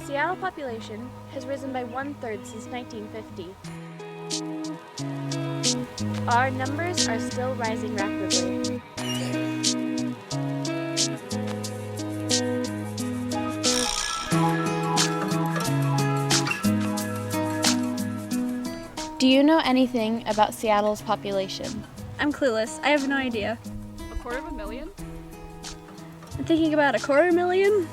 Seattle population has risen by 1/3 since 1950. Our numbers are still rising rapidly. Do you know anything about Seattle's population? I'm clueless. I have no idea. 250,000? I'm thinking about 250,000.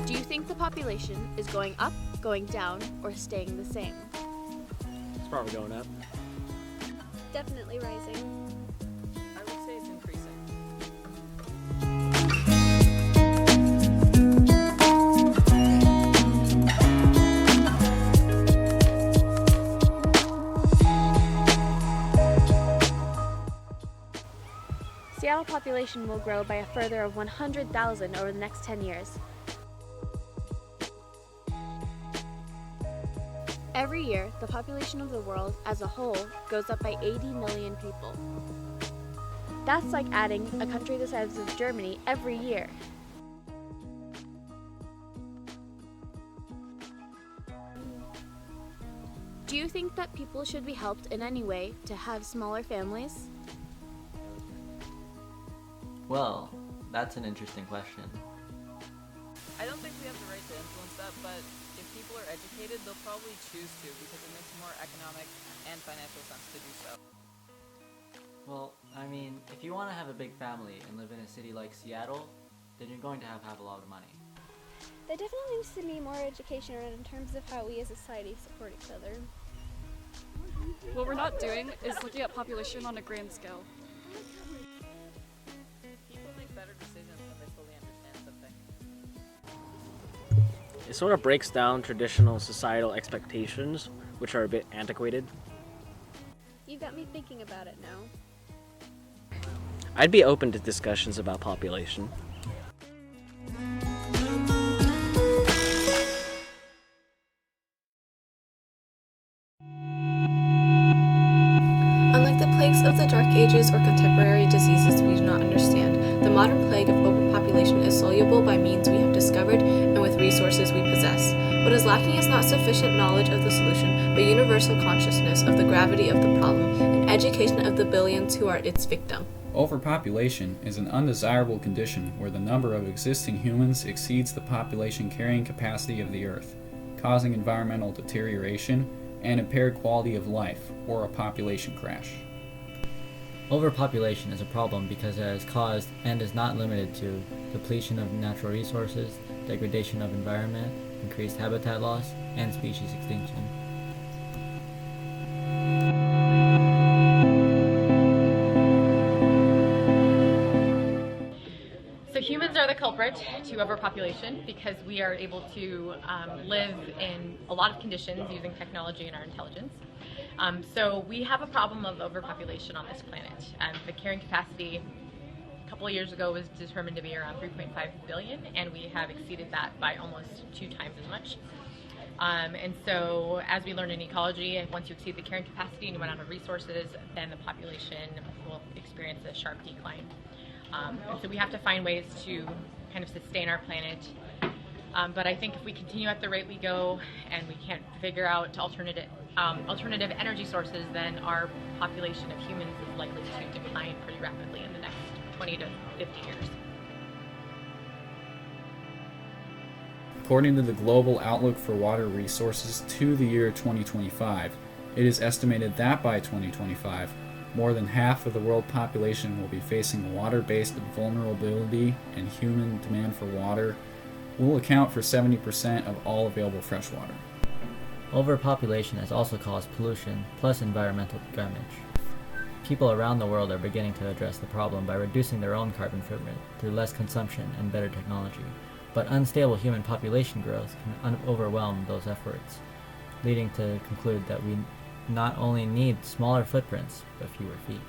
Do you think the population is going up, going down, or staying the same? It's probably going up. Definitely rising. I would say it's increasing. Seattle population will grow by a further of 100,000 over the next 10 years. Every year, the population of the world as a whole goes up by 80 million people. That's like adding a country the size of Germany every year. Do you think that people should be helped in any way to have smaller families? Well, that's an interesting question. I don't think we have the right to influence that, but if people are educated, they'll probably choose to because it makes more economic and financial sense to do so. Well, I mean, if you want to have a big family and live in a city like Seattle, then you're going to have a lot of money. There definitely needs to be more education in terms of how we as a society support each other. What we're not doing is looking at population on a grand scale. People make better decisions when they fully understand something. It sort of breaks down traditional societal expectations, which are a bit antiquated. You've got me thinking about it now. I'd be open to discussions about population. Unlike the plagues of the Dark Ages or contemporary diseases we do not understand, the modern plague of overpopulation is soluble by means we have discovered and with resources we possess. What is lacking is not sufficient knowledge of the solution, but universal consciousness of the gravity of the problem and education of the billions who are its victim. Overpopulation is an undesirable condition where the number of existing humans exceeds the population carrying capacity of the Earth, causing environmental deterioration and impaired quality of life, or a population crash. Overpopulation is a problem because it has caused and is not limited to depletion of natural resources, degradation of environment, increased habitat loss, and species extinction. So humans are the culprit to overpopulation because we are able to live in a lot of conditions using technology and our intelligence. So we have a problem of overpopulation on this planet. The carrying capacity a couple of years ago was determined to be around 3.5 billion, and we have exceeded that by almost 2 times as much. And so as we learn in ecology, once you exceed the carrying capacity and you run out of resources, then the population will experience a sharp decline. And so we have to find ways to kind of sustain our planet. But I think if we continue at the rate we go and we can't figure out alternative energy sources, then our population of humans is likely to decline pretty rapidly in the next 20 to 50 years. According to the Global Outlook for Water Resources to the year 2025, it is estimated that by 2025, more than half of the world population will be facing water-based vulnerability, and human demand for water will account for 70% of all available fresh water. Overpopulation has also caused pollution plus environmental damage. People around the world are beginning to address the problem by reducing their own carbon footprint through less consumption and better technology. But unstable human population growth can overwhelm those efforts, leading to conclude that we not only need smaller footprints, but fewer feet.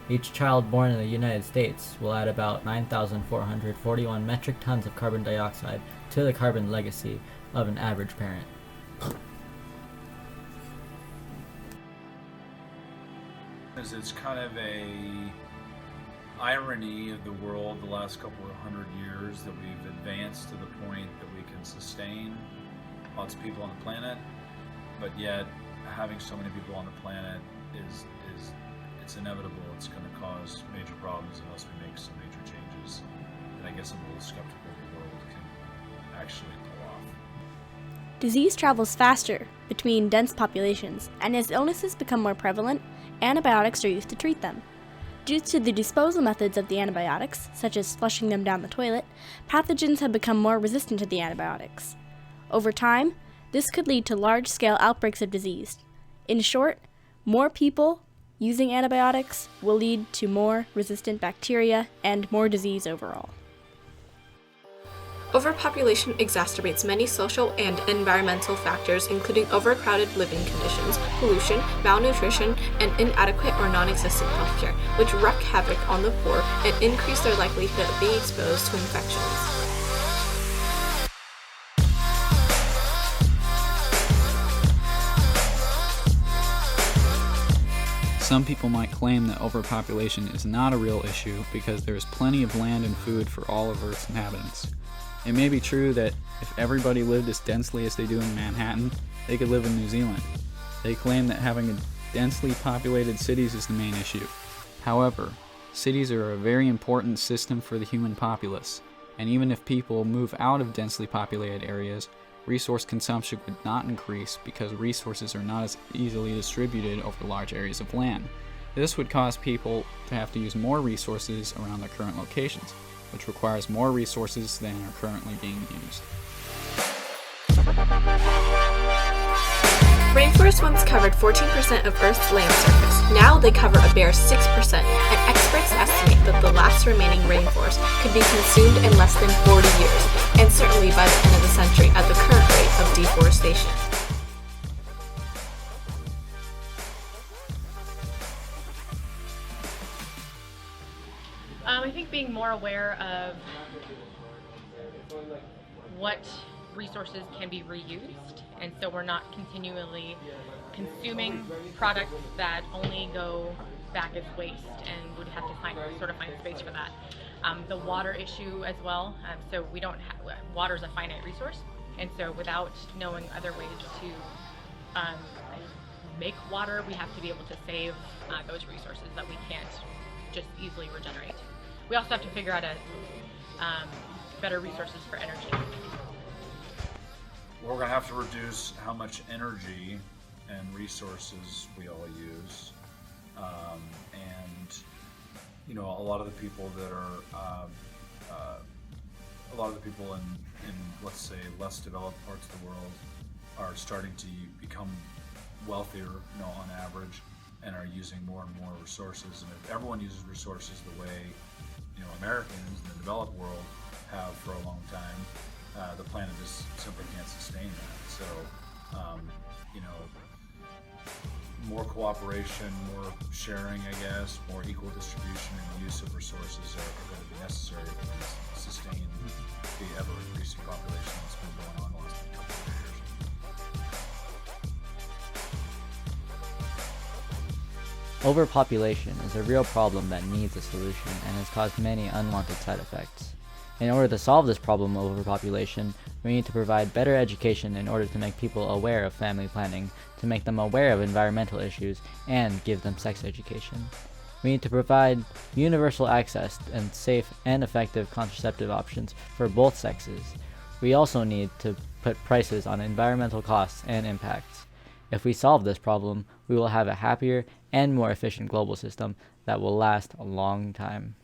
Each child born in the United States will add about 9,441 metric tons of carbon dioxide to the carbon legacy of an average parent. It's kind of a irony of the world the last couple of 100 years that we've advanced to the point that we can sustain lots of people on the planet, but yet having so many people on the planet is it's inevitable. It's going to cause major problems unless we make some major changes. And I guess I'm a little skeptical the world can actually pull off. Disease travels faster between dense populations, and as illnesses become more prevalent, antibiotics are used to treat them. Due to the disposal methods of the antibiotics, such as flushing them down the toilet, pathogens have become more resistant to the antibiotics. Over time, this could lead to large-scale outbreaks of disease. In short, more people using antibiotics will lead to more resistant bacteria and more disease overall. Overpopulation exacerbates many social and environmental factors, including overcrowded living conditions, pollution, malnutrition, and inadequate or non-existent healthcare, which wreak havoc on the poor and increase their likelihood of being exposed to infections. Some people might claim that overpopulation is not a real issue because there is plenty of land and food for all of Earth's inhabitants. It may be true that if everybody lived as densely as they do in Manhattan, they could live in New Zealand. They claim that having densely populated cities is the main issue. However, cities are a very important system for the human populace, and even if people move out of densely populated areas, resource consumption would not increase because resources are not as easily distributed over large areas of land. This would cause people to have to use more resources around their current locations, which requires more resources than are currently being used. Rainforests once covered 14% of Earth's land surface. Now they cover a bare 6%, and experts estimate that the last remaining rainforest could be consumed in less than 40 years, and certainly by the end of the century at the current rate of deforestation. I think being more aware of what resources can be reused, and so we're not continually consuming products that only go back as waste, and would have to find space for that. The water issue as well. So we don't have water is a finite resource, and so without knowing other ways to make water, we have to be able to save those resources that we can't just easily regenerate. We also have to figure out better resources for energy. We're going to have to reduce how much energy and resources we all use. And, you know, a lot of the people that are, a lot of the people in, let's say, less developed parts of the world are starting to become wealthier, you know, on average, and are using more and more resources. And if everyone uses resources the way, you know, Americans in the developed world have for a long time, the planet just simply can't sustain that. So, you know, more cooperation, more sharing, I guess, more equal distribution and use of resources are going to be necessary to sustain the ever-increasing population that's been going on the last couple of years. Overpopulation is a real problem that needs a solution and has caused many unwanted side effects. In order to solve this problem of overpopulation, we need to provide better education in order to make people aware of family planning, to make them aware of environmental issues, and give them sex education. We need to provide universal access and safe and effective contraceptive options for both sexes. We also need to put prices on environmental costs and impacts. If we solve this problem, we will have a happier and more efficient global system that will last a long time.